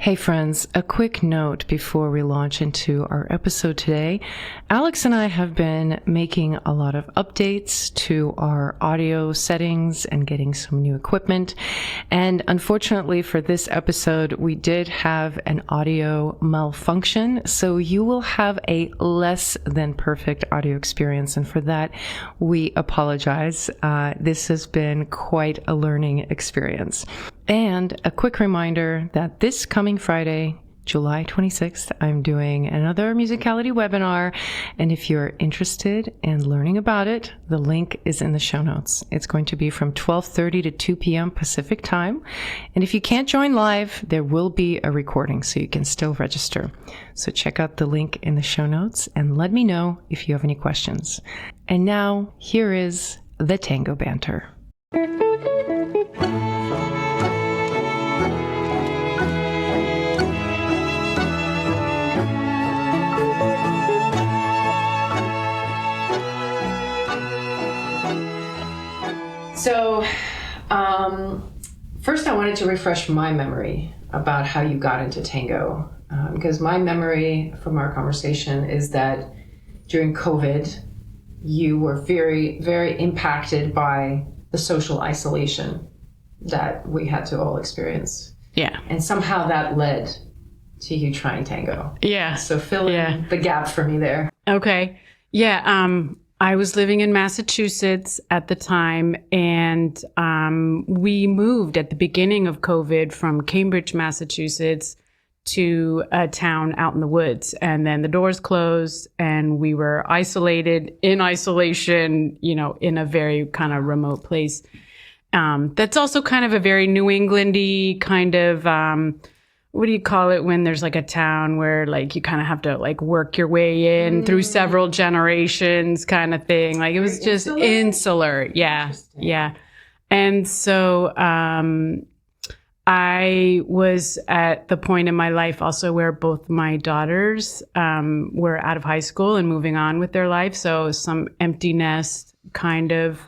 Hey friends, a quick note before we launch into our episode today. Alex and I have been making a lot of updates to our audio settings and getting some new equipment. And unfortunately for this episode, we did have an audio malfunction. So you will have a less than perfect audio experience. And for that, we apologize. This has been quite a learning experience. And a quick reminder that this coming Friday, July 26th, I'm doing another musicality webinar. And if you're interested in learning about it, the link is in the show notes. It's going to be from 12:30 to 2 p.m. Pacific time. And if you can't join live, there will be a recording, so you can still register. So check out the link in the show notes and let me know if you have any questions. And now, here is the Tango Banter. So, first I wanted to refresh my memory about how you got into tango, because my memory from our conversation is that during COVID, you were very, very impacted by the social isolation that we had to all experience. Yeah. And somehow that led to you trying tango. Yeah. So fill in the gap for me there. Okay. Yeah. I was living in Massachusetts at the time, and we moved at the beginning of COVID from Cambridge, Massachusetts to a town out in the woods. And then the doors closed and we were isolated in isolation, in a very kind of remote place. That's also kind of a very New England-y kind of, what do you call it when there's like a town where like you kind of have to like work your way in through several generations kind of thing. Like it was just insular. Yeah. Yeah. And so I was at the point in my life also where both my daughters were out of high school and moving on with their life. So some empty nest kind of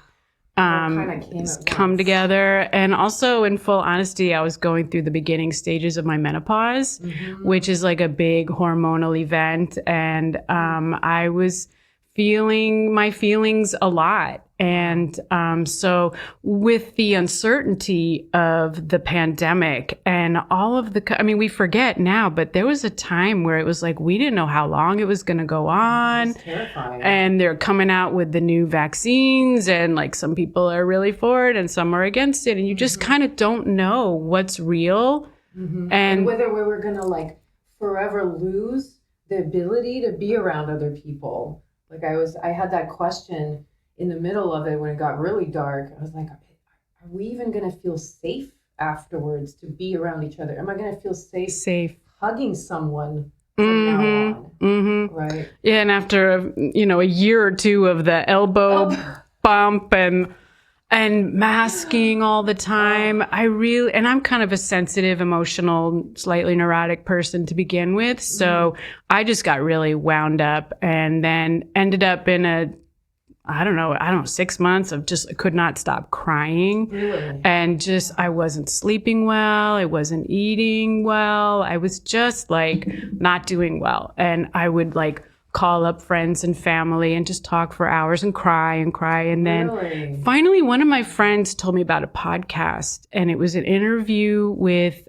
come together. And also, in full honesty, I was going through the beginning stages of my menopause, which is like a big hormonal event. And I was feeling my feelings a lot. And so with the uncertainty of the pandemic and all of we forget now, but there was a time where it was like, we didn't know how long it was going to go on. It's terrifying. And they're coming out with the new vaccines, and like some people are really for it and some are against it. And you just kind of don't know what's real. And whether we were going to like forever lose the ability to be around other people. Like I had that question in the middle of it when it got really dark. I was like, are we even going to feel safe afterwards to be around each other? Am I going to feel safe hugging someone from now on? Right. Yeah. And after, a year or two of the elbow bump and masking all the time, and I'm kind of a sensitive, emotional, slightly neurotic person to begin with. So I just got really wound up and then ended up in 6 months of just could not stop crying. Really? And I wasn't sleeping well. I wasn't eating well. I was just like not doing well. And I would like call up friends and family and just talk for hours and cry. And then finally, one of my friends told me about a podcast, and it was an interview with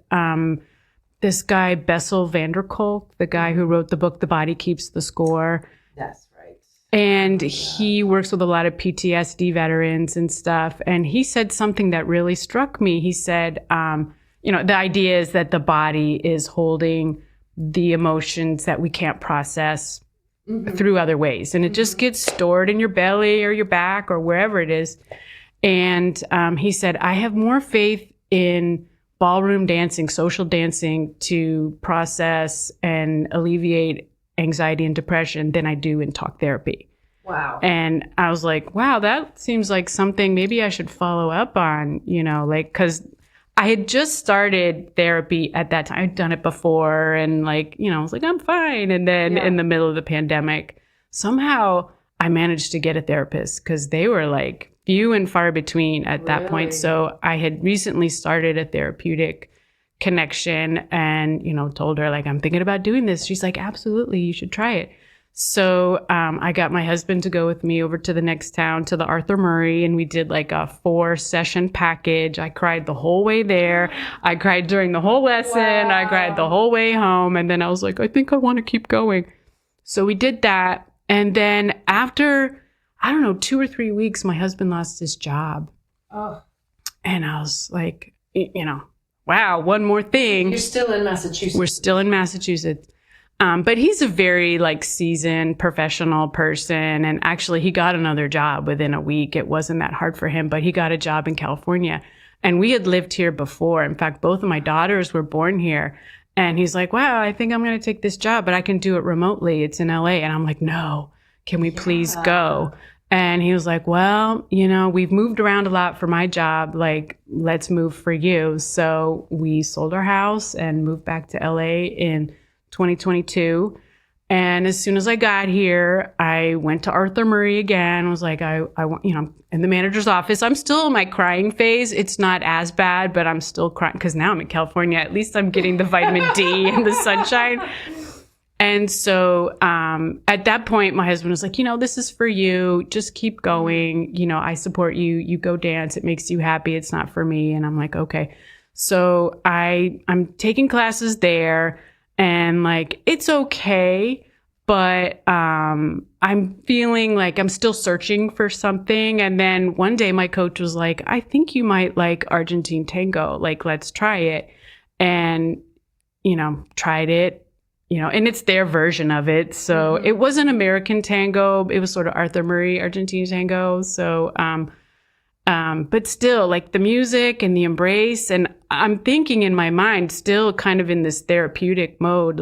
this guy, Bessel van der Kolk, the guy who wrote the book, The Body Keeps the Score. That's right. And he works with a lot of PTSD veterans and stuff. And he said something that really struck me. He said, the idea is that the body is holding the emotions that we can't process through other ways. And it just gets stored in your belly or your back or wherever it is. And he said, I have more faith in ballroom dancing, social dancing to process and alleviate anxiety and depression than I do in talk therapy. Wow. And I was like, wow, that seems like something maybe I should follow up on, because I had just started therapy at that time. I'd done it before and I was like, I'm fine. And then in the middle of the pandemic, somehow I managed to get a therapist because they were like few and far between at that point. So I had recently started a therapeutic connection and, told her like, I'm thinking about doing this. She's like, absolutely, you should try it. So I got my husband to go with me over to the next town to the Arthur Murray, and we did like a 4-session package. I cried the whole way there. I cried during the whole lesson. Wow. I cried the whole way home. And then I was like, I think I want to keep going. So we did that. And then after, 2 or 3 weeks, my husband lost his job. Oh. And I was like, wow, one more thing. You're still in Massachusetts. We're still in Massachusetts. But he's a very seasoned professional person. And actually he got another job within a week. It wasn't that hard for him, but he got a job in California. And we had lived here before. In fact, both of my daughters were born here. And he's like, wow, I think I'm going to take this job, but I can do it remotely. It's in LA. And I'm like, no, can we please go? And he was like, well, we've moved around a lot for my job. Like, let's move for you. So we sold our house and moved back to LA in 2022. And as soon as I got here, I went to Arthur Murray again. Was like, I want, in the manager's office. I'm still in my crying phase. It's not as bad, but I'm still crying because now I'm in California. At least I'm getting the vitamin D and the sunshine. And so at that point, my husband was like, this is for you. Just keep going. I support you. You go dance. It makes you happy. It's not for me. And I'm like, okay. So I'm taking classes there. And it's okay, but I'm feeling like I'm still searching for something. And then one day my coach was like, I think you might like Argentine tango. Like, let's try it. And, tried it, and it's their version of it. So it wasn't American tango. It was sort of Arthur Murray, Argentine tango. So, but still the music and the embrace, and I'm thinking in my mind still kind of in this therapeutic mode,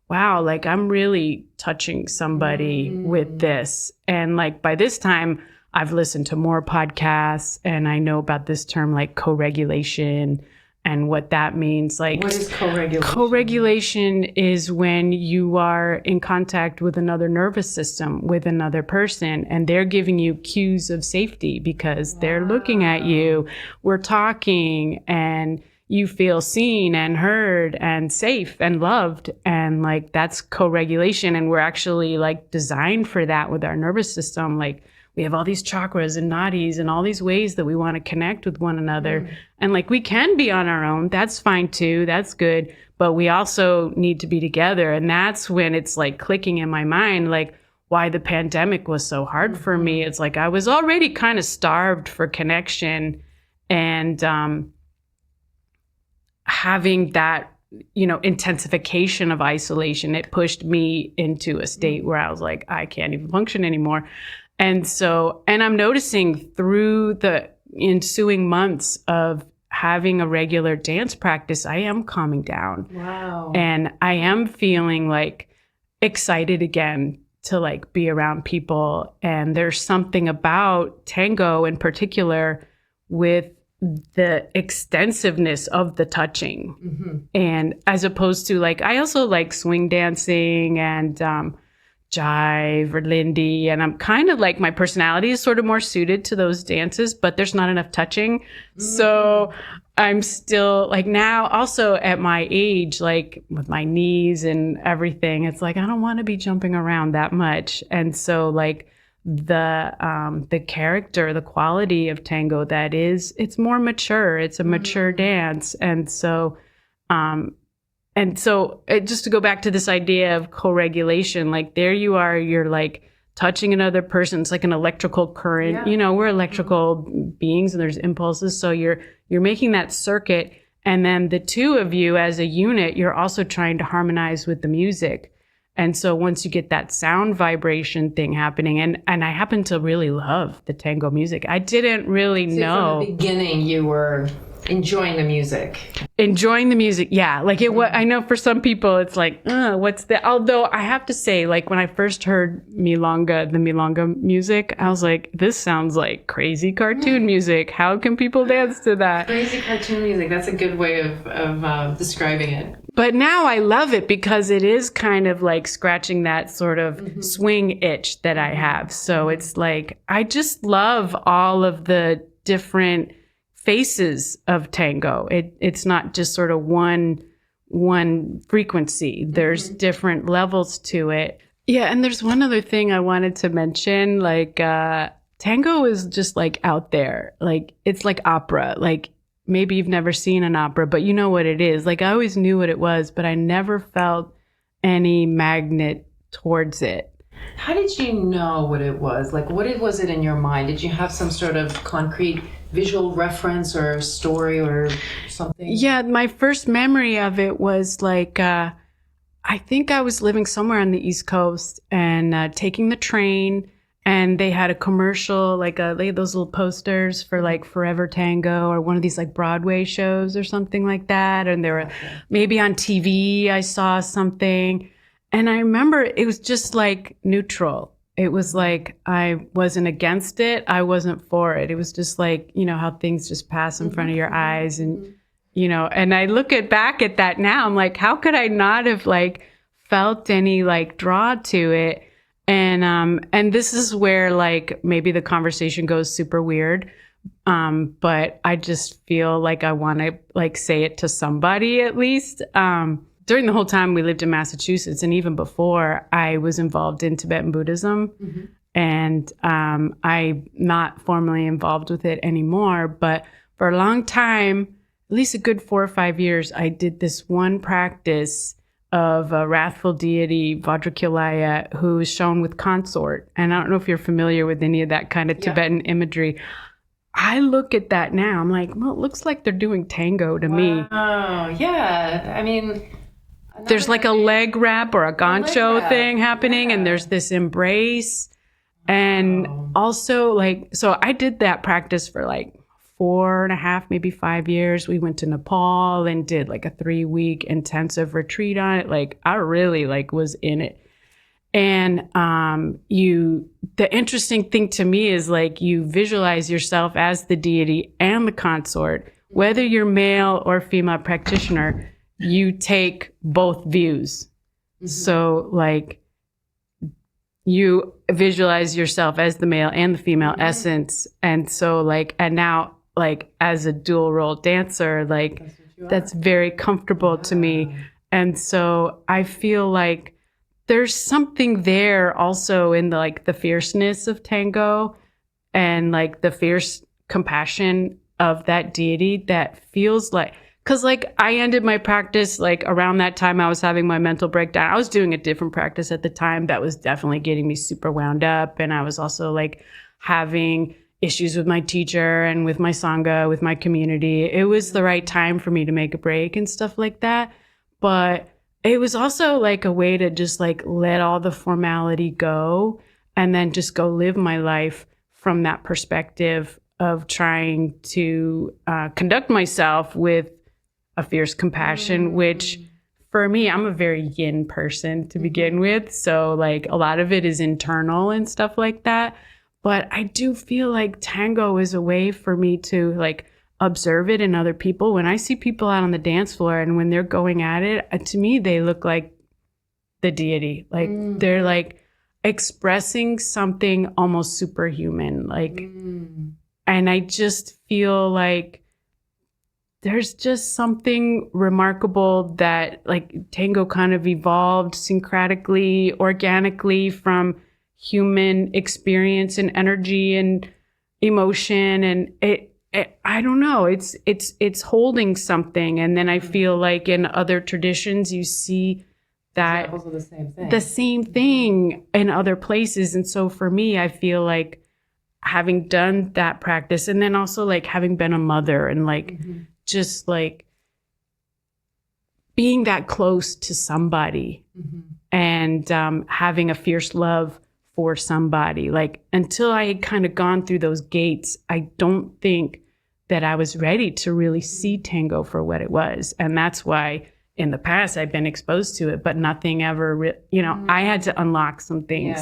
wow, I'm really touching somebody with this. And by this time I've listened to more podcasts and I know about this term co-regulation and what that means. What is co-regulation? Co-regulation is when you are in contact with another nervous system, with another person, and they're giving you cues of safety because they're looking at you. We're talking and you feel seen and heard and safe and loved. And that's co-regulation. And we're actually designed for that with our nervous system. We have all these chakras and nadis and all these ways that we want to connect with one another. And we can be on our own. That's fine too. That's good. But we also need to be together. And that's when it's clicking in my mind, why the pandemic was so hard for me. It's I was already kind of starved for connection, and having that, intensification of isolation, it pushed me into a state where I was like, I can't even function anymore. And I'm noticing through the ensuing months of having a regular dance practice, I am calming down. Wow. And I am feeling excited again to be around people. And there's something about tango in particular with the extensiveness of the touching. And as opposed to I also like swing dancing and jive or Lindy, and I'm kind of my personality is sort of more suited to those dances, but there's not enough touching. So I'm still now also at my age, with my knees and everything, it's I don't want to be jumping around that much. And so the character, the quality of tango, it's more mature. It's a mature dance. And so just to go back to this idea of co-regulation, there you are, you're touching another person. It's like an electrical current. Yeah. We're electrical beings and there's impulses. So you're making that circuit. And then the two of you as a unit, you're also trying to harmonize with the music. And so once you get that sound vibration thing happening, and I happen to really love the tango music. I didn't really know. From the beginning, you were enjoying the music. Yeah. I know for some people it's what's that? Although I have to say, when I first heard the milonga music, I was like, this sounds like crazy cartoon music. How can people dance to that? Crazy cartoon music. That's a good way of describing it. But now I love it because it is kind of scratching that sort of swing itch that I have. So it's I just love all of the different faces of tango. It's not just sort of one frequency. There's different levels to it. Yeah, and there's one other thing I wanted to mention. Like tango is just like out there. Like it's like opera. Like maybe you've never seen an opera, but you know what it is. Like I always knew what it was, but I never felt any magnet towards it. How did you know what it was? Like, what was it in your mind? Did you have some sort of concrete visual reference or story or something? Yeah, my first memory of it was like, I think I was living somewhere on the East Coast and taking the train, and they had a commercial, like they had those little posters for like Forever Tango or one of these like Broadway shows or something like that. And they were maybe on TV, I saw something. And I remember it was just like neutral. It was like I wasn't against it. I wasn't for it. It was just like, you know, how things just pass in front of your eyes. And, you know, and I look back at that now. I'm like, how could I not have like felt any like draw to it? And this is where like maybe the conversation goes super weird. But I just feel like I want to like say it to somebody at least. During the whole time we lived in Massachusetts, and even before, I was involved in Tibetan Buddhism, and I'm not formally involved with it anymore. But for a long time, at least a good 4 or 5 years, I did this one practice of a wrathful deity, Vajrakulaya, who is shown with consort. And I don't know if you're familiar with any of that kind of Tibetan imagery. I look at that now, I'm like, well, it looks like they're doing tango to me. Oh, yeah. I mean, there's like a leg wrap or a gancho thing happening, and there's this embrace. And also like, so I did that practice for like 4.5, maybe 5 years. We went to Nepal and did like a 3-week intensive retreat on it. Like I really like was in it. And the interesting thing to me is like you visualize yourself as the deity and the consort, whether you're male or female practitioner, you take both views. So like you visualize yourself as the male and the female essence. And so like, and now like as a dual role dancer, like that's very comfortable to me. And so I feel like there's something there also in the like the fierceness of tango and like the fierce compassion of that deity that feels like, because like I ended my practice like around that time I was having my mental breakdown. I was doing a different practice at the time that was definitely getting me super wound up. And I was also like having issues with my teacher and with my Sangha, with my community. It was the right time for me to make a break and stuff like that. But it was also like a way to just like let all the formality go and then just go live my life from that perspective of trying to conduct myself with a fierce compassion, which for me, I'm a very yin person to begin with. So like a lot of it is internal and stuff like that. But I do feel like tango is a way for me to like observe it in other people. When I see people out on the dance floor and when they're going at it, to me, they look like the deity. Like they're like expressing something almost superhuman. Like, and I just feel like there's just something remarkable that like tango kind of evolved syncretically, organically from human experience and energy and emotion. And I don't know, it's holding something. And then I feel like in other traditions, you see that the same thing in other places. And so for me, I feel like having done that practice and then also like having been a mother and like, just like being that close to somebody and having a fierce love for somebody. Like until I had kind of gone through those gates, I don't think that I was ready to really see tango for what it was. And that's why in the past I've been exposed to it, but nothing ever, I had to unlock some things.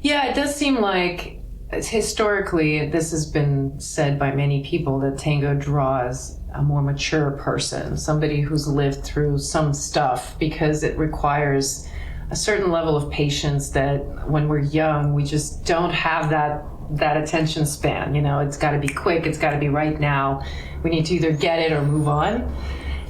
Yeah, it does seem like historically, this has been said by many people that tango draws a more mature person, somebody who's lived through some stuff, because it requires a certain level of patience that when we're young, we just don't have that that attention span. It's got to be quick. It's got to be right now. We need to either get it or move on.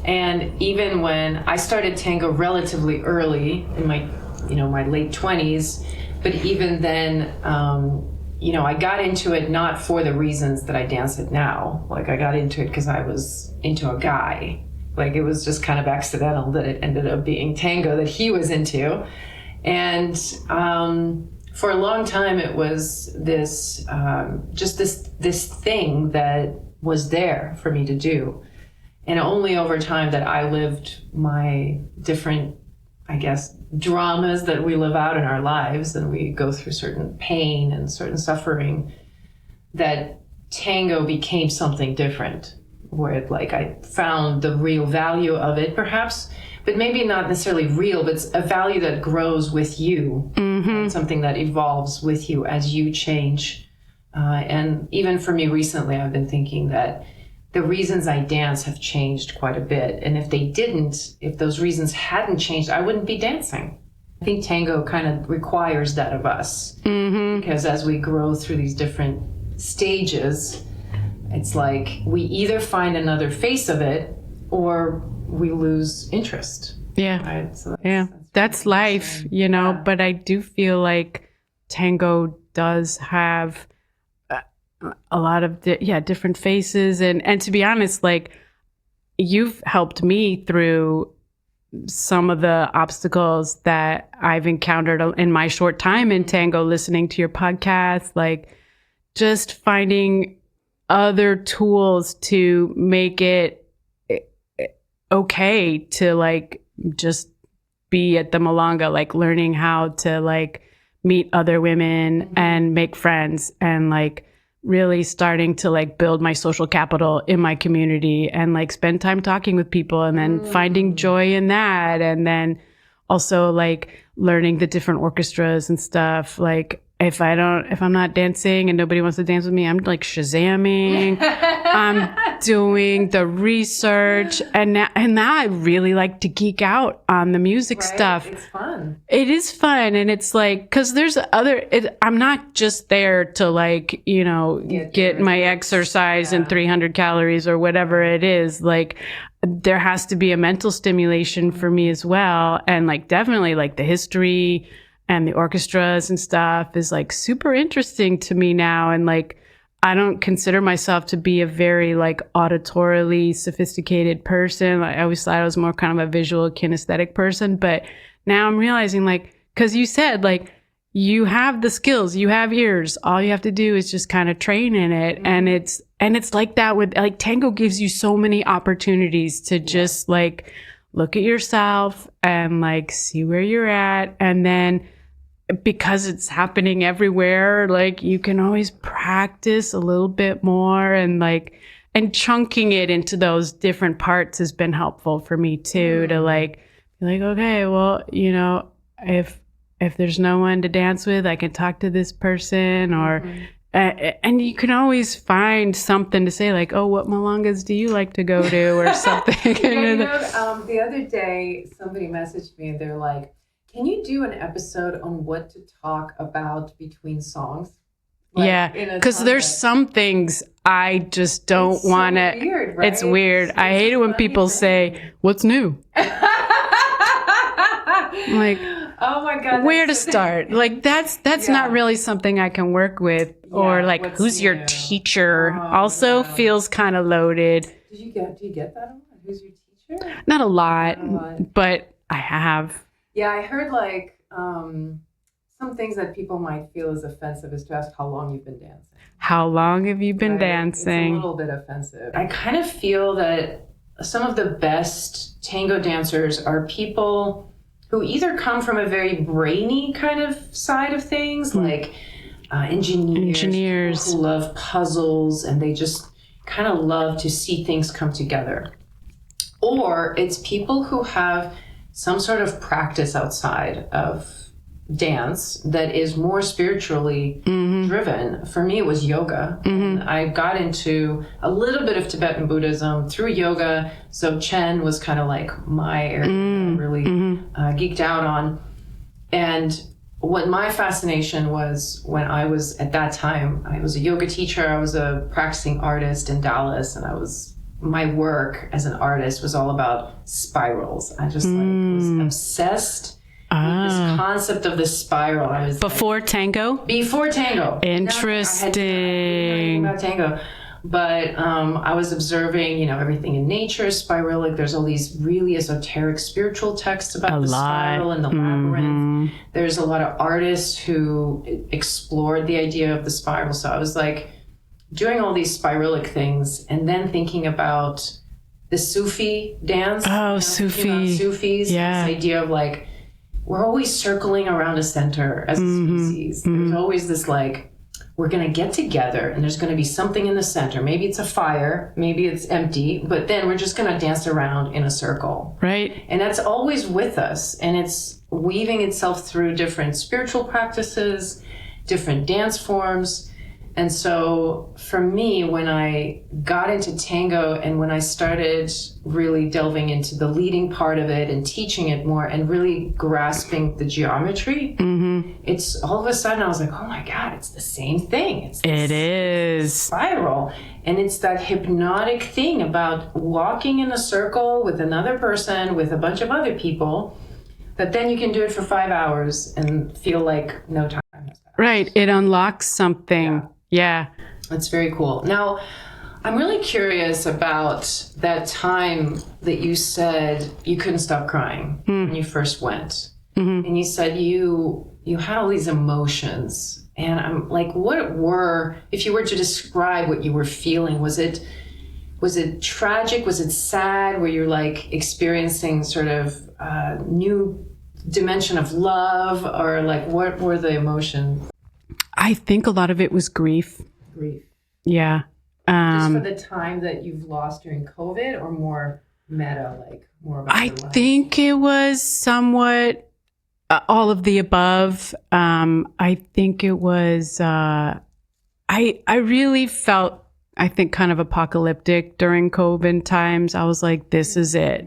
And even when I started tango relatively early in my late 20s, but even then, I got into it not for the reasons that I dance it now. Like, I got into it because I was into a guy. Like, it was just kind of accidental that it ended up being tango that he was into. And for a long time, it was this this thing that was there for me to do. And only over time that I lived my different, I guess, dramas that we live out in our lives, and we go through certain pain and certain suffering, that tango became something different, where I found the real value of it, perhaps, but maybe not necessarily real, but it's a value that grows with you, something that evolves with you as you change. And even for me recently, I've been thinking that the reasons I dance have changed quite a bit. And if those reasons hadn't changed, I wouldn't be dancing. I think tango kind of requires that of us. Because as we grow through these different stages, it's like we either find another face of it or we lose interest. Yeah. Right? So that's life, but I do feel like tango does have a lot of different faces, and to be honest, like, you've helped me through some of the obstacles that I've encountered in my short time in tango, listening to your podcast, like just finding other tools to make it okay to like just be at the milonga, like learning how to like meet other women and make friends, and like really starting to like build my social capital in my community and like spend time talking with people, and then finding joy in that. And then also like learning the different orchestras and stuff. Like if I'm not dancing and nobody wants to dance with me, I'm like Shazamming. I'm doing the research, and now I really like to geek out on the music stuff. It's fun. It is fun, and it's like, because there's I'm not just there to like get my exercise and 300 calories or whatever it is. Like, there has to be a mental stimulation for me as well, and like definitely like the history and the orchestras and stuff is like super interesting to me now. And like, I don't consider myself to be a very like auditorily sophisticated person. I always thought I was more kind of a visual kinesthetic person, but now I'm realizing, like, because you said like you have the skills, you have ears, all you have to do is just kind of train in it. And it's like that with like tango gives you so many opportunities to just like look at yourself and like see where you're at. And then because it's happening everywhere, like you can always practice a little bit more, and chunking it into those different parts has been helpful for me too, to like be like, okay, well, if there's no one to dance with, I can talk to this person, or and you can always find something to say, like, oh, what milongas do you like to go to, or something. The other day somebody messaged me and they're like, can you do an episode on what to talk about between songs? Because there's some things I just don't want to. Weird, right? It's weird. I hate it when people say, "What's new?" I'm like, oh my god, where to start? Like that's not really something I can work with. Or like, who's your teacher? Also feels kind of loaded. Do you get that a lot? Who's your teacher? Not a lot, but I have. Yeah, I heard like some things that people might feel is offensive is to ask how long you've been dancing. How long have you been dancing? It's a little bit offensive. I kind of feel that some of the best tango dancers are people who either come from a very brainy kind of side of things, like engineers who love puzzles and they just kind of love to see things come together. Or it's people who have some sort of practice outside of dance that is more spiritually driven. For me, it was yoga. And I got into a little bit of Tibetan Buddhism through yoga. So Chen was kind of like my area that I really geeked out on. And what my fascination was when I was at that time, I was a yoga teacher, I was a practicing artist in Dallas, and my work as an artist was all about spirals. I just was obsessed with this concept of the spiral. I was before tango. I Interesting. didn't know anything about tango. But I was observing, everything in nature is spiralic. There's all these really esoteric spiritual texts about the spiral and the labyrinth. There's a lot of artists who explored the idea of the spiral. So I was like doing all these spiralic things and then thinking about the Sufi dance. Oh, Sufi. Sufis. Yeah. This idea of like, we're always circling around a center as a species. There's always this like, we're going to get together and there's going to be something in the center. Maybe it's a fire, maybe it's empty, but then we're just going to dance around in a circle. Right. And that's always with us. And it's weaving itself through different spiritual practices, different dance forms. And so for me, when I got into tango and when I started really delving into the leading part of it and teaching it more and really grasping the geometry, it's all of a sudden I was like, oh my God, it's the same thing. It is spiral. And it's that hypnotic thing about walking in a circle with another person, with a bunch of other people, that then you can do it for 5 hours and feel like no time has passed. right. It unlocks something. Yeah. That's very cool. Now, I'm really curious about that time that you said you couldn't stop crying when you first went. And you said you had all these emotions. And I'm like, if you were to describe what you were feeling, was it tragic? Was it sad? Were you like experiencing sort of a new dimension of love? Or like, what were the emotions? I think a lot of it was grief. Grief. Yeah. Just for the time that you've lost during COVID, or more meta, like more about your life? think it was somewhat all of the above. I think it was, I really felt, I think, kind of apocalyptic during COVID times. I was like, this is it,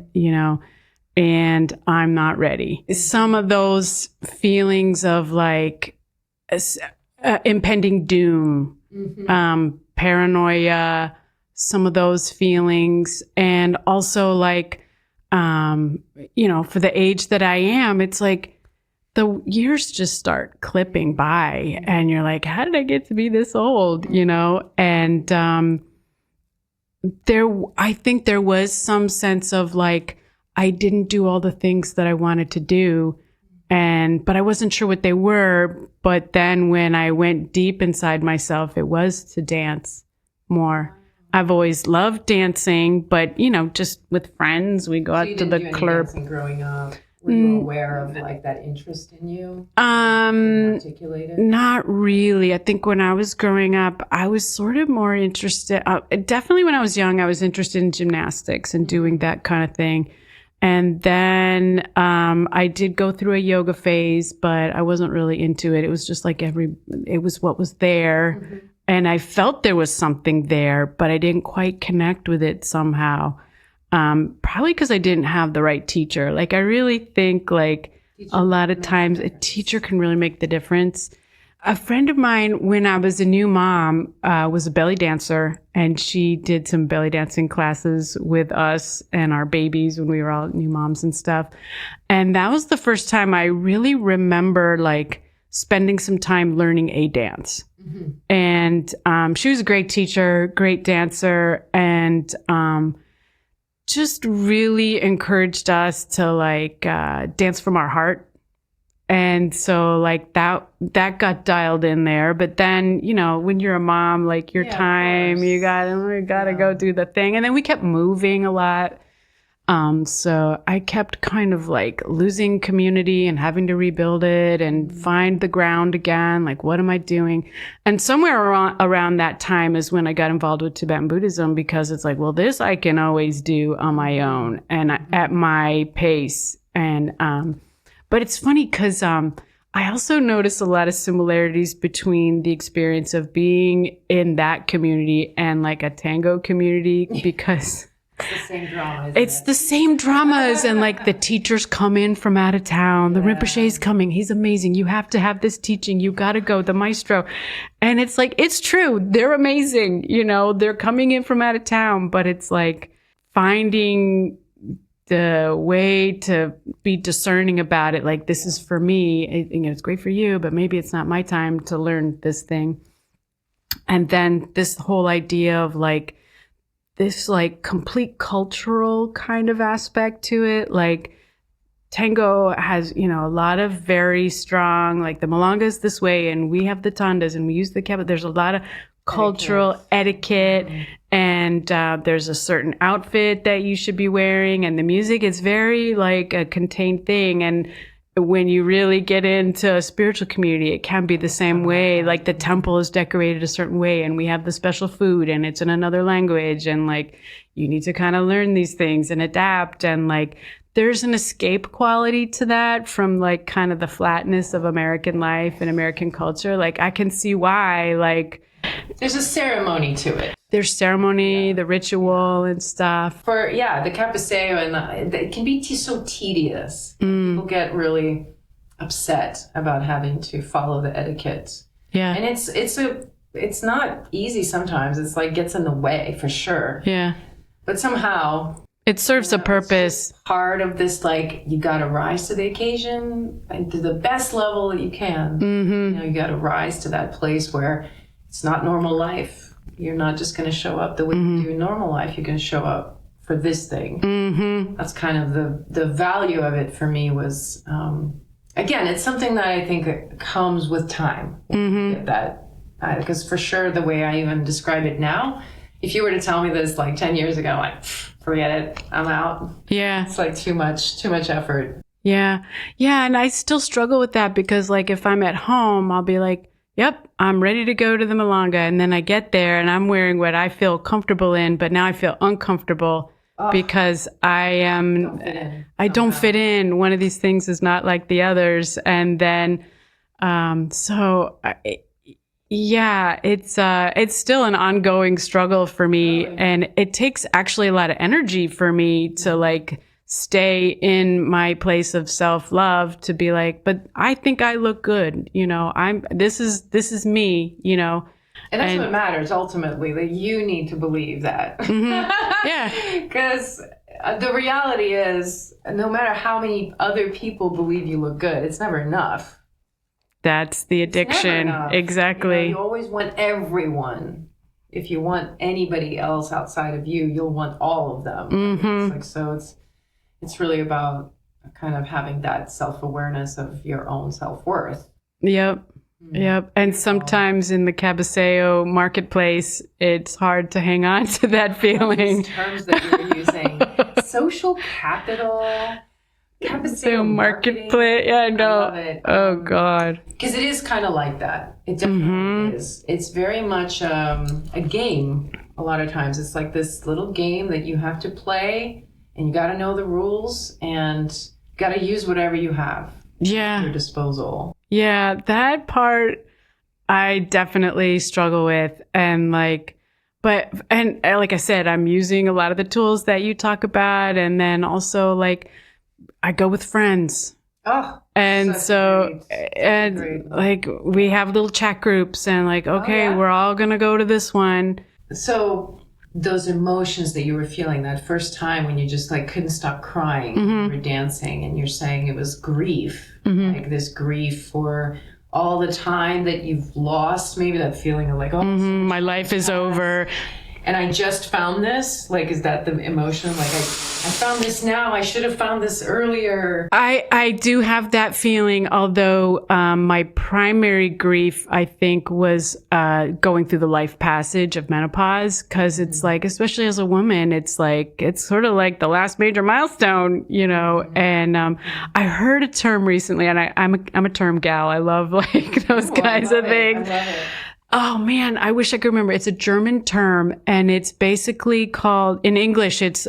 and I'm not ready. Some of those feelings of like, impending doom, paranoia, some of those feelings. And also like, for the age that I am, it's like the years just start clipping by and you're like, how did I get to be this old? And, I think there was some sense of like, I didn't do all the things that I wanted to do. But I wasn't sure what they were. But then when I went deep inside myself, it was to dance more. I've always loved dancing, but just with friends, we go out to the club. Dancing growing up? Were you aware of like that interest in you? Articulated? Not really. I think when I was growing up, I was sort of more interested. Definitely when I was young, I was interested in gymnastics and doing that kind of thing. And then I did go through a yoga phase, but I wasn't really into it. It was just like it was what was there. And I felt there was something there, but I didn't quite connect with it somehow. Probably because I didn't have the right teacher. Like I really think like a lot of times a teacher can really make the difference. A friend of mine, when I was a new mom, was a belly dancer, and she did some belly dancing classes with us and our babies when we were all new moms and stuff. And that was the first time I really remember like spending some time learning a dance. And she was a great teacher, great dancer, and just really encouraged us to like dance from our heart. And so like that got dialed in there. But then, when you're a mom, like your time, you gotta go do the thing. And then we kept moving a lot. So I kept kind of like losing community and having to rebuild it and find the ground again. Like, what am I doing? And somewhere around that time is when I got involved with Tibetan Buddhism, because it's like, well, this I can always do on my own and at my pace. And, but it's funny because I also notice a lot of similarities between the experience of being in that community and like a tango community, because the same drama, isn't It's it? the same dramas. And like the teachers come in from out of town. The Rinpoche's coming. He's amazing. You have to have this teaching. You got to go. The maestro. And it's like, it's true. They're amazing. You know, they're coming in from out of town, but it's like finding the way to be discerning about it. Like, this is for me. You know, it's great for you, but maybe it's not my time to learn this thing. And then this whole idea of like, this like complete cultural kind of aspect to it. Like tango has, you know, a lot of very strong, like the milonga is this way and we have the tandas and we use the kapa. There's a lot of cultural etiquette and there's a certain outfit that you should be wearing. And the music is very like a contained thing. And when you really get into a spiritual community, it can be the same way. Like the temple is decorated a certain way and we have the special food and it's in another language. And like, you need to kind of learn these things and adapt. And like, there's an escape quality to that from like kind of the flatness of American life and American culture. Like I can see why, like, there's a ceremony to it. There's ceremony, the ritual and stuff. For, the capaceo, and it can be so tedious. People get really upset about having to follow the etiquette. Yeah. And it's not easy sometimes. It's like gets in the way for sure. Yeah. But somehow it serves a purpose. Part of this, like, you got to rise to the occasion and to the best level that you can. Mm-hmm. You know, you got to rise to that place where it's not normal life. You're not just going to show up the way you do in normal life. You're going to show up for this thing. Mm-hmm. That's kind of the value of it for me was, again, it's something that I think comes with time. Mm-hmm. That, because for sure, the way I even describe it now, if you were to tell me this like 10 years ago, like, forget it, I'm out. Yeah. It's like too much effort. Yeah. Yeah. And I still struggle with that because like if I'm at home, I'll be like, yep, I'm ready to go to the milonga. And then I get there and I'm wearing what I feel comfortable in, but now I feel uncomfortable because I don't fit in. One of these things is not like the others. And then, it's still an ongoing struggle for me. Really? And it takes actually a lot of energy for me to like stay in my place of self-love to be like, but I think I look good, you know, this is me, you know. And that's what matters ultimately, that you need to believe that. Mm-hmm. Yeah. Because the reality is, no matter how many other people believe you look good, it's never enough. That's the addiction. Exactly. You always want everyone. If you want anybody else outside of you, you'll want all of them. Mm-hmm. It's like, so it's really about kind of having that self-awareness of your own self-worth. Yep. Yep. And sometimes in the cabaseo marketplace, it's hard to hang on to that feeling. These terms that you're using. Social capital, cabaseo marketplace. Yeah, I know. I love it. Oh, God. Because it is kind of like that. It definitely is. It's very much a game a lot of times. It's like this little game that you have to play. And you got to know the rules and got to use whatever you have at your disposal. Yeah, that part I definitely struggle with. And like I said, I'm using a lot of the tools that you talk about. And then also like I go with friends. Oh, and so, great. Like we have little chat groups and like, okay, we're all going to go to this one. So those emotions that you were feeling that first time when you just like couldn't stop crying, you were dancing and you're saying it was grief, like this grief for all the time that you've lost, maybe that feeling of like, my life is over. And I just found this, like, is that the emotion? Like, I found this now. I should have found this earlier. I do have that feeling, although my primary grief, I think, was going through the life passage of menopause. Because it's like, especially as a woman, it's like, it's sort of like the last major milestone, you know. And I heard a term recently, and I'm a term gal. I love like those kinds of things. I love it. Oh man, I wish I could remember. It's a German term and it's basically called, in English, it's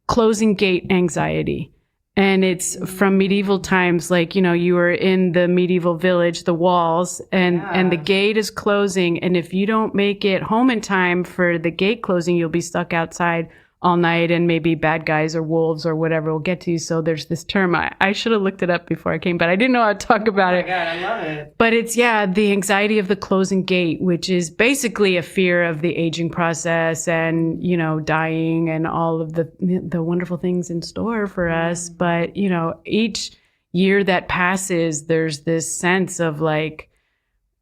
closing gate anxiety. And it's from medieval times, like, you know, you were in the medieval village, the walls, and the gate is closing. And if you don't make it home in time for the gate closing, you'll be stuck outside all night and maybe bad guys or wolves or whatever will get to you. So there's this term. I should have looked it up before I came, but I didn't know how to talk about it. Oh my God, I love it. But it's, the anxiety of the closing gate, which is basically a fear of the aging process and, dying and all of the wonderful things in store for us. But, each year that passes, there's this sense of like,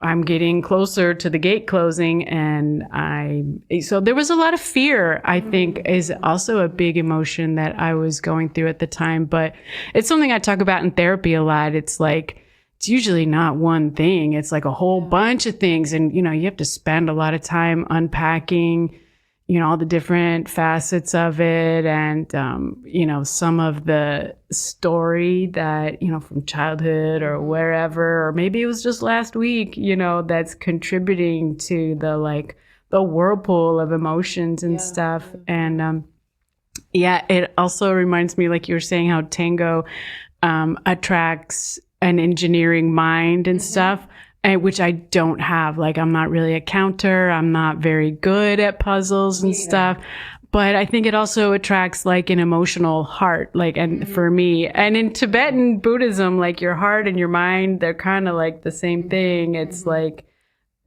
I'm getting closer to the gate closing, and so there was a lot of fear, I think, is also a big emotion that I was going through at the time. But it's something I talk about in therapy a lot. It's like, it's usually not one thing. It's like a whole bunch of things. And, you have to spend a lot of time unpacking, all the different facets of it. And, some of the story that, from childhood or wherever, or maybe it was just last week, that's contributing to the whirlpool of emotions and stuff. And, it also reminds me, like you were saying, how tango, attracts an engineering mind and stuff. Which I don't have. Like, I'm not really a counter. I'm not very good at puzzles and stuff. But I think it also attracts like an emotional heart, and for me. And in Tibetan Buddhism, like your heart and your mind, they're kind of like the same thing. It's like,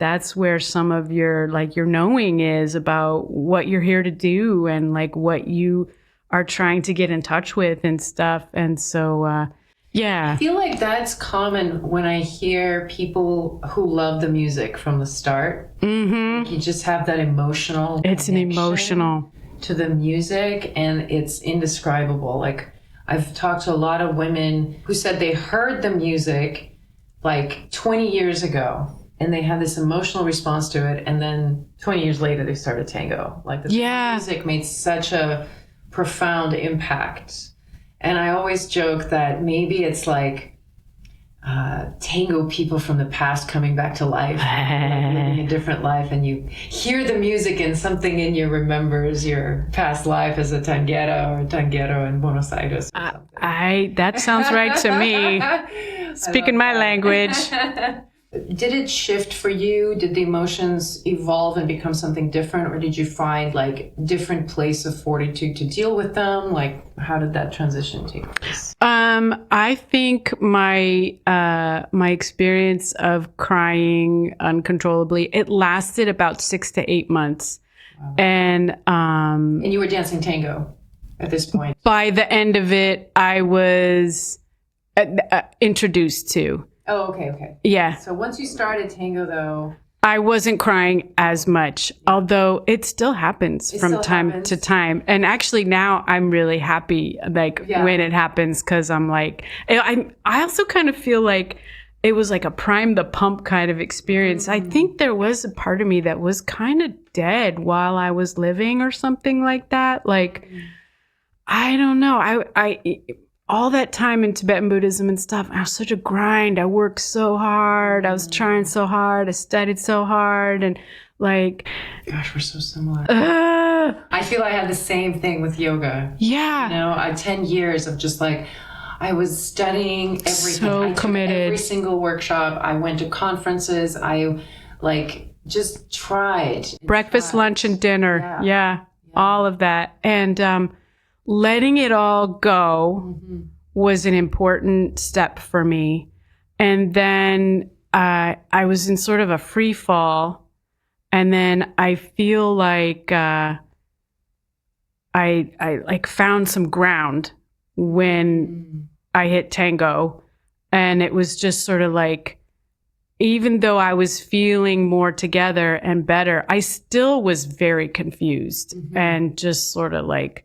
that's where some of your knowing is about what you're here to do and like what you are trying to get in touch with and stuff. And so, I feel like that's common when I hear people who love the music from the start. Mm-hmm. You just have that emotional It's an emotional to the music, and it's indescribable. Like, I've talked to a lot of women who said they heard the music like 20 years ago, and they had this emotional response to it, and then 20 years later they started tango. Like, the music made such a profound impact. And I always joke that maybe it's like tango people from the past coming back to life, like living a different life, and you hear the music and something in you remembers your past life as a tanguero in Buenos Aires. That sounds right to me. Speaking my language. Did it shift for you? Did the emotions evolve and become something different, or did you find like different place of fortitude to deal with them? Like, how did that transition take place? I think my experience of crying uncontrollably, it lasted about 6 to 8 months. Wow. And you were dancing tango at this point. By the end of it, I was introduced to. Oh, okay. Yeah. So once you started tango, though, I wasn't crying as much, although it still happens from time to time. And actually now I'm really happy, when it happens, because I'm like, I also kind of feel like it was like a prime the pump kind of experience. I think there was a part of me that was kind of dead while I was living or something like that. Like, I don't know. I all that time in Tibetan Buddhism and stuff, I was such a grind. I worked so hard. I was trying so hard. I studied so hard. And like... Gosh, we're so similar. I feel I had the same thing with yoga. Yeah. I 10 years of just like, I was studying everything. So committed. Every single workshop. I went to conferences. I just tried. Breakfast, lunch, and dinner. Yeah. All of that. And letting it all go was an important step for me. And then I was in sort of a free fall. And then I feel like I found some ground when I hit tango. And it was just sort of like, even though I was feeling more together and better, I still was very confused and just sort of like,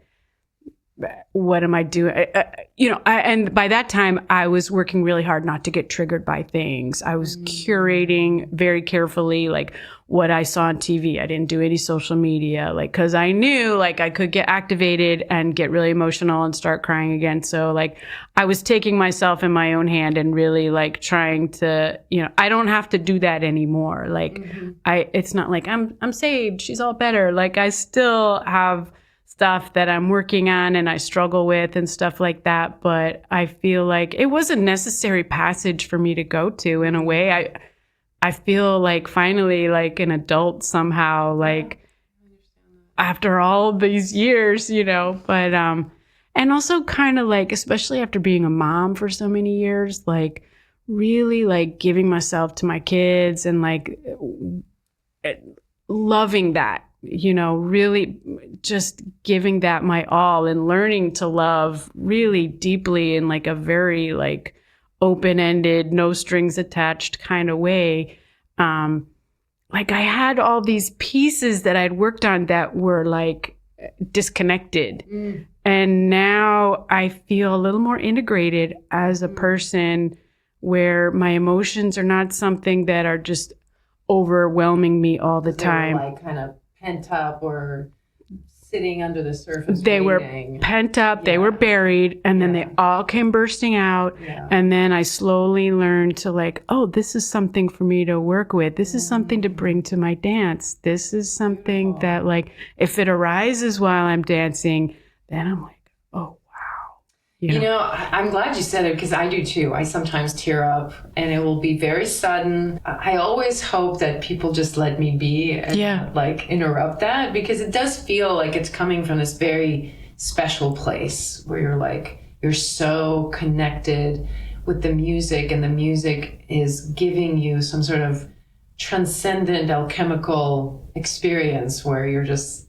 what am I doing? And by that time I was working really hard not to get triggered by things. I was curating very carefully, like what I saw on TV. I didn't do any social media, like, cause I knew like I could get activated and get really emotional and start crying again. So like I was taking myself in my own hand and really like trying to, I don't have to do that anymore. Like it's not like I'm saved. She's all better. Like I still have stuff that I'm working on and I struggle with and stuff like that. But I feel like it was a necessary passage for me to go to in a way. I feel like finally like an adult somehow, like after all these years, but, and also kind of like, especially after being a mom for so many years, like really like giving myself to my kids and like loving that, really just giving that my all and learning to love really deeply in like a very like open-ended, no strings attached kind of way. Like I had all these pieces that I'd worked on that were like disconnected. And now I feel a little more integrated as a person where my emotions are not something that are just overwhelming me all the time. They were like kind of pent up or sitting under the surface. They waiting. were pent up, they were buried, and then they all came bursting out. And then I slowly learned to like, oh, this is something for me to work with. This is something to bring to my dance. This is something that like, if it arises while I'm dancing, then I'm like, oh, wow. I'm glad you said it because I do too. I sometimes tear up and it will be very sudden. I always hope that people just let me be and not, like interrupt that, because it does feel like it's coming from this very special place where you're so connected with the music, and the music is giving you some sort of transcendent alchemical experience where you're just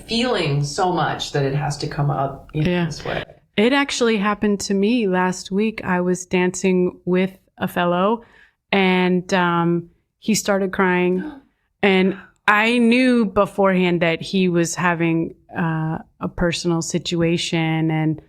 feeling so much that it has to come up in this way. It actually happened to me last week. I was dancing with a fellow and he started crying, and I knew beforehand that he was having a personal situation,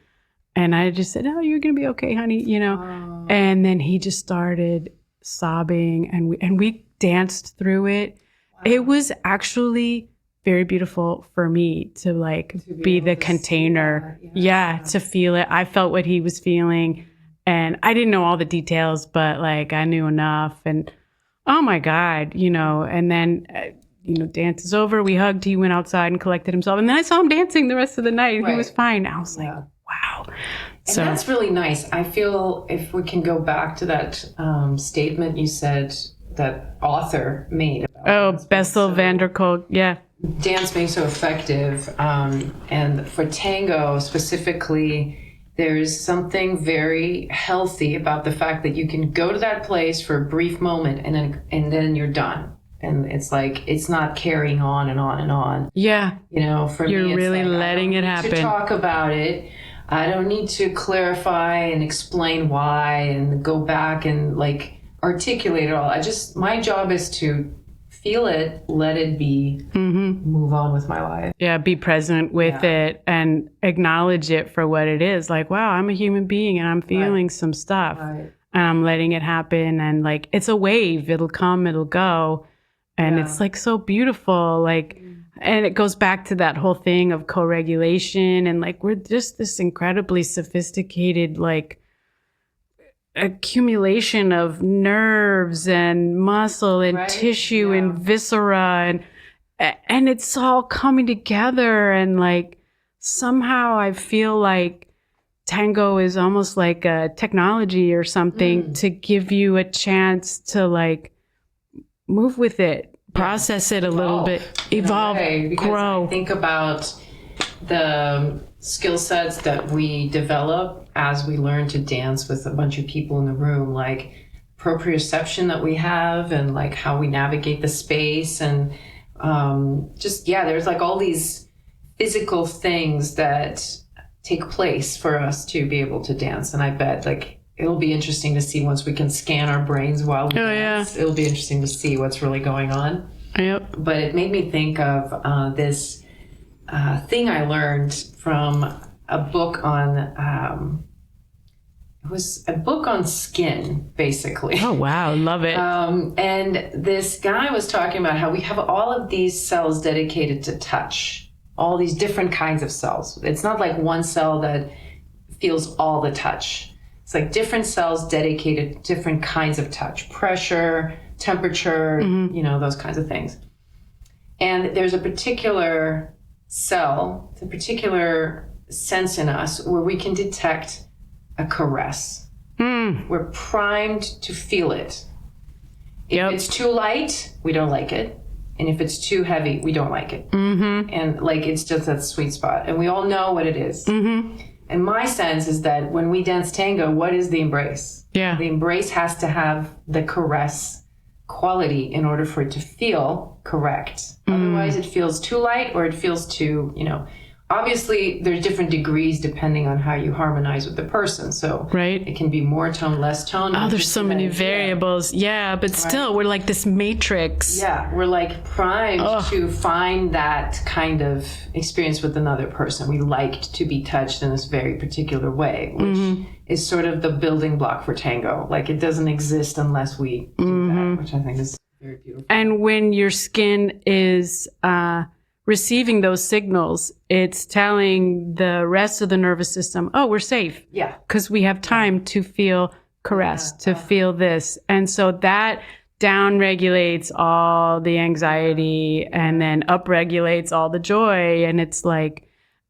and I just said, oh, you're going to be okay, honey, and then he just started sobbing, and we danced through it. Wow. It was actually very beautiful for me to like be the container. To feel it. I felt what he was feeling, and I didn't know all the details, but like I knew enough, and oh my God, and then, dance is over. We hugged, he went outside and collected himself. And then I saw him dancing the rest of the night and he was fine. I was like, wow. And that's really nice. I feel if we can go back to that statement you said that author made. Bessel van der Kolk. Yeah. Dance being so effective, and for tango specifically, there's something very healthy about the fact that you can go to that place for a brief moment and then you're done, and it's like it's not carrying on and on and on. Yeah, for you're me, it's really like, letting it happen. To talk about it, I don't need to clarify and explain why and go back and like articulate it all. My job is to feel it, let it be, move on with my life. Yeah, be present with it and acknowledge it for what it is. Like, wow, I'm a human being and I'm feeling some stuff. And I'm letting it happen. And like, it's a wave. It'll come, it'll go. And it's like so beautiful. Like, and it goes back to that whole thing of co-regulation. And like, we're just this incredibly sophisticated, like, accumulation of nerves and muscle and tissue and viscera and it's all coming together, and like somehow I feel like tango is almost like a technology or something to give you a chance to like move with it, process it a little bit, evolve, grow. I think about the skill sets that we develop as we learn to dance with a bunch of people in the room, like proprioception that we have and like how we navigate the space, and there's like all these physical things that take place for us to be able to dance. And I bet like it'll be interesting to see once we can scan our brains while we dance. It'll be interesting to see what's really going on. But it made me think of this thing I learned from a book on it was a book on skin, basically. Oh wow, love it. And this guy was talking about how we have all of these cells dedicated to touch, all these different kinds of cells. It's not like one cell that feels all the touch. It's like different cells dedicated to different kinds of touch, pressure, temperature, those kinds of things. And there's a particular cell, a particular sense in us where we can detect a caress. We're primed to feel it. If it's too light, we don't like it. And if it's too heavy, we don't like it. And like, it's just that sweet spot. And we all know what it is. And my sense is that when we dance tango, what is the embrace? Yeah. The embrace has to have the caress quality in order for it to feel correct. Otherwise, it feels too light or it feels too, obviously there's different degrees depending on how you harmonize with the person. So Right. it can be more tone, less tone. Oh, there's so many variables. Yeah, but still, we're like this matrix. Yeah, we're like primed to find that kind of experience with another person. We liked to be touched in this very particular way, which is sort of the building block for tango. Like, it doesn't exist unless we do that, which I think is very beautiful. And when your skin is receiving those signals, it's telling the rest of the nervous system, oh, we're safe. Yeah. Because we have time to feel caressed, to feel this. And so that down regulates all the anxiety and then up regulates all the joy. And it's like,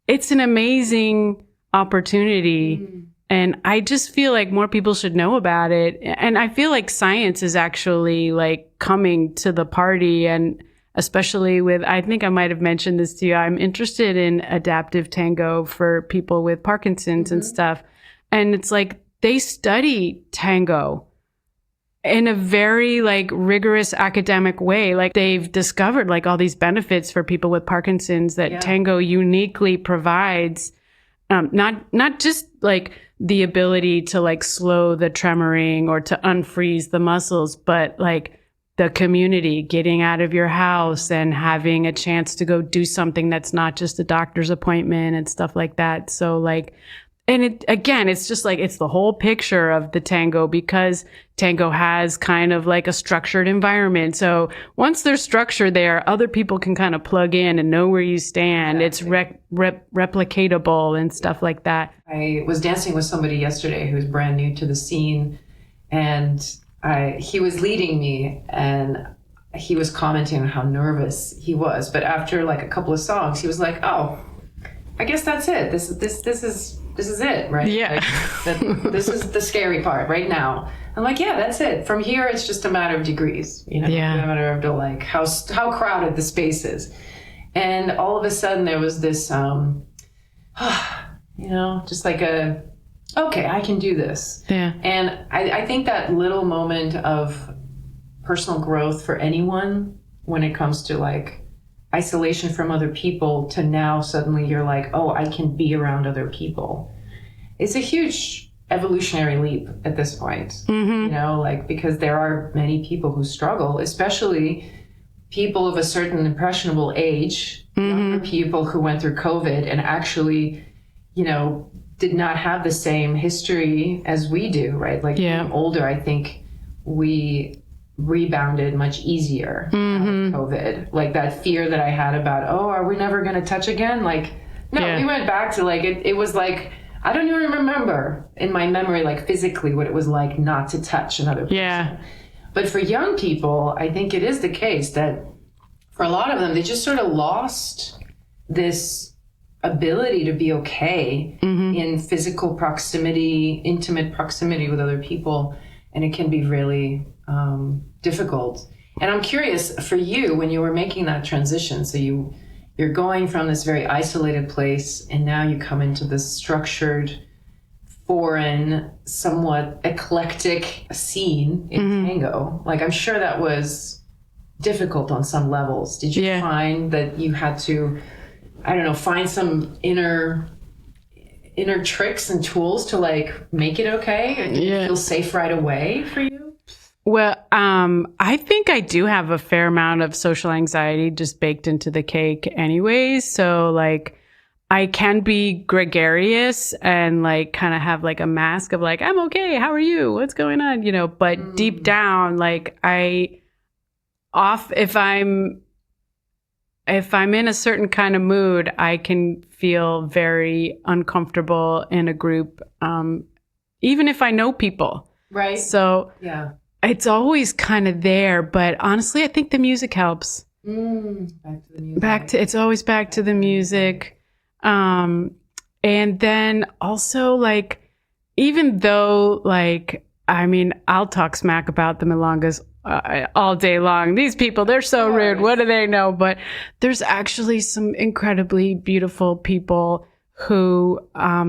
it's an amazing opportunity. And I just feel like more people should know about it. And I feel like science is actually like coming to the party, and especially with, I think I might have mentioned this to you, I'm interested in adaptive tango for people with Parkinson's and stuff. And it's like, they study tango in a very like rigorous academic way. Like, they've discovered like all these benefits for people with Parkinson's that tango uniquely provides. Not just like the ability to like slow the tremoring or to unfreeze the muscles, but like the community, getting out of your house and having a chance to go do something that's not just a doctor's appointment and stuff like that. So like, and it, again, it's just like, it's the whole picture of the tango, because tango has kind of like a structured environment. So once there's structure there, other people can kind of plug in and know where you stand. Exactly. It's replicatable and stuff like that. I was dancing with somebody yesterday who's brand new to the scene, and he was leading me, and he was commenting on how nervous he was. But after like a couple of songs, he was like, "Oh, I guess that's it. This is it, right? Yeah. Like, this is the scary part right now." I'm like, "Yeah, that's it. From here, it's just a matter of degrees. It's a matter of like how crowded the space is." And all of a sudden, there was this, just like a, okay, I can do this. Yeah. And I think that little moment of personal growth for anyone when it comes to like isolation from other people to now suddenly you're like, oh, I can be around other people. It's a huge evolutionary leap at this point, because there are many people who struggle, especially people of a certain impressionable age, younger people who went through COVID and actually, did not have the same history as we do, right? Like being older, I think we rebounded much easier out of COVID. Like that fear that I had about, oh, are we never going to touch again? Like, no, we went back to like, it was like, I don't even remember in my memory, like physically what it was like not to touch another person. Yeah. But for young people, I think it is the case that for a lot of them, they just sort of lost this ability to be okay in physical proximity, intimate proximity with other people. And it can be really difficult. And I'm curious for you, when you were making that transition, so you're going from this very isolated place and now you come into this structured, foreign, somewhat eclectic scene in tango. Like, I'm sure that was difficult on some levels. Did you find that you had to, I don't know, find some inner tricks and tools to like make it okay? And feel safe right away for you? Well, I think I do have a fair amount of social anxiety just baked into the cake anyways. So like, I can be gregarious and like kind of have like a mask of like, I'm okay. How are you? What's going on? But deep down, like if I'm in a certain kind of mood, I can feel very uncomfortable in a group, even if I know people. Right. So it's always kind of there. But honestly, I think the music helps. Back to the music. It's always back to the music. And then also like, even though like, I mean, I'll talk smack about the milongas all day long. These people, they're so rude. What do they know? But there's actually some incredibly beautiful people who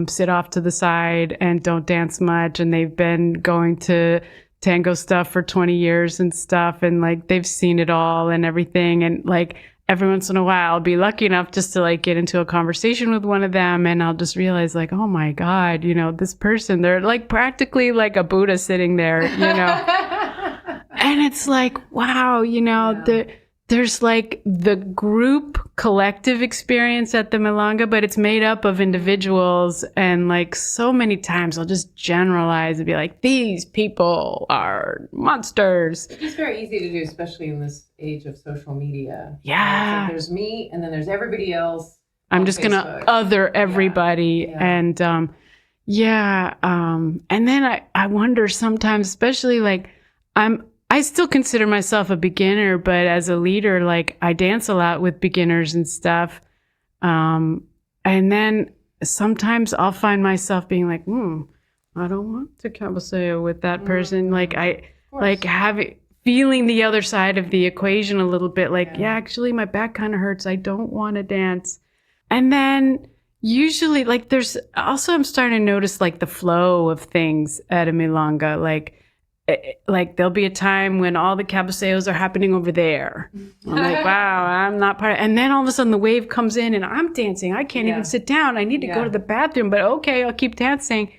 sit off to the side and don't dance much. And they've been going to tango stuff for 20 years and stuff. And like, they've seen it all and everything. And like, every once in a while, I'll be lucky enough just to like get into a conversation with one of them. And I'll just realize like, oh my God, you know, this person, they're like practically like a Buddha sitting there, you know. And it's like, wow, you know, there's like the group collective experience at the Milonga, but it's made up of individuals. And like so many times I'll just generalize and be like, these people are monsters. It's very easy to do, especially in this age of social media. Yeah. Like there's me and then there's everybody else. I'm just going to other everybody. Yeah. And and then I wonder sometimes, especially like I still consider myself a beginner, but as a leader, like I dance a lot with beginners and stuff. And then sometimes I'll find myself being like, I don't want to cabeceo with that person. Like feeling the other side of the equation a little bit, like, actually my back kind of hurts. I don't want to dance. And then usually like I'm starting to notice like the flow of things at a Milonga, like there'll be a time when all the cabeceos are happening over there. I'm like, wow, I'm not part of it. And then all of a sudden the wave comes in and I'm dancing. I can't even sit down. I need to go to the bathroom, but okay, I'll keep dancing.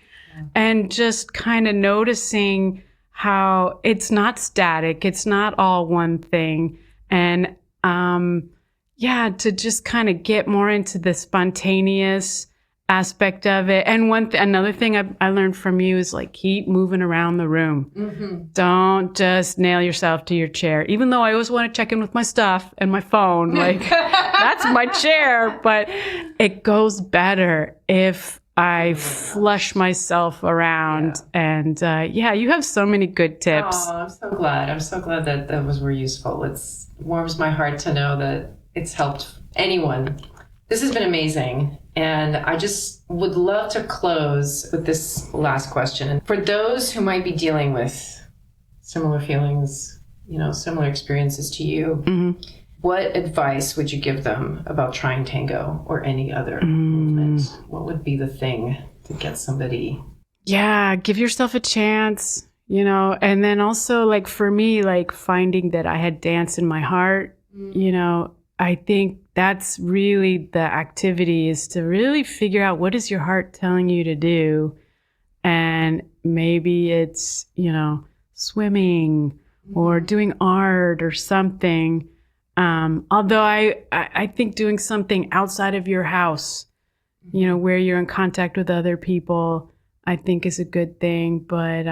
And just kind of noticing how it's not static. It's not all one thing. And to just kind of get more into the spontaneous aspect of it. And another thing I learned from you is like keep moving around the room. Mm-hmm. Don't just nail yourself to your chair. Even though I always want to check in with my stuff and my phone, like that's my chair, but it goes better if I flush myself around. And you have so many good tips. Oh, I'm so glad that those were useful. It warms my heart to know that it's helped anyone. This has been amazing. And I just would love to close with this last question. And for those who might be dealing with similar feelings, you know, similar experiences to you, what advice would you give them about trying tango or any other movement? What would be the thing to get somebody? Yeah, give yourself a chance, you know, and then also like for me, like finding that I had dance in my heart, you know, I think that's really the activity, is to really figure out what is your heart telling you to do. And maybe it's, you know, swimming or doing art or something. Although I think doing something outside of your house, you know, where you're in contact with other people, I think is a good thing. But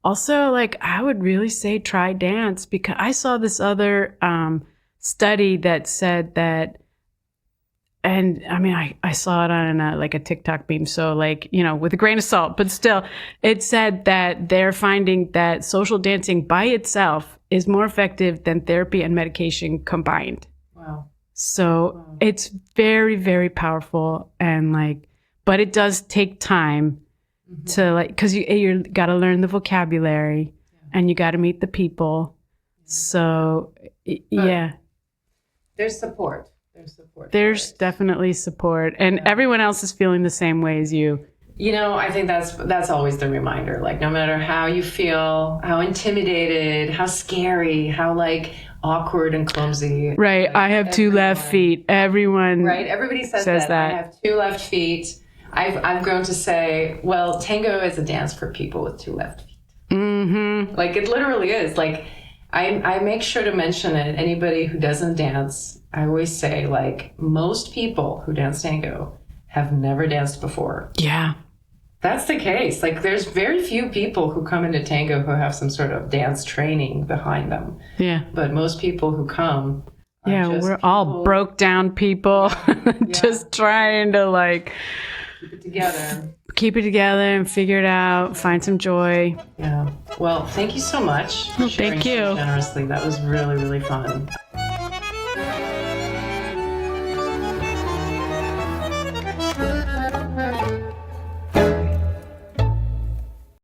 also, like, I would really say try dance, because I saw this other study that said that, and I mean, I saw it on a TikTok meme, so like, you know, with a grain of salt, but still, it said that they're finding that social dancing by itself is more effective than therapy and medication combined. Wow. So it's very, very powerful, and like, but it does take time to like, because you got to learn the vocabulary and you got to meet the people. So there's support. There's definitely support, and everyone else is feeling the same way as you. You know, I think that's always the reminder. Like, no matter how you feel, how intimidated, how scary, how like awkward and clumsy. Right. Like, I have two left feet. Everyone. Right. Everybody says that. I have two left feet. I've grown to say, well, tango is a dance for people with two left feet. Mm-hmm. Like, it literally is. Like, I make sure to mention it. Anybody who doesn't dance, I always say, like, most people who dance tango have never danced before. Yeah. That's the case. Like, there's very few people who come into tango who have some sort of dance training behind them. Yeah. But most people who come are just we're all broke down people just trying to like keep it together and figure it out, find some joy. Yeah. Well, thank you so much for sharing thank you so generously. That was really, really fun.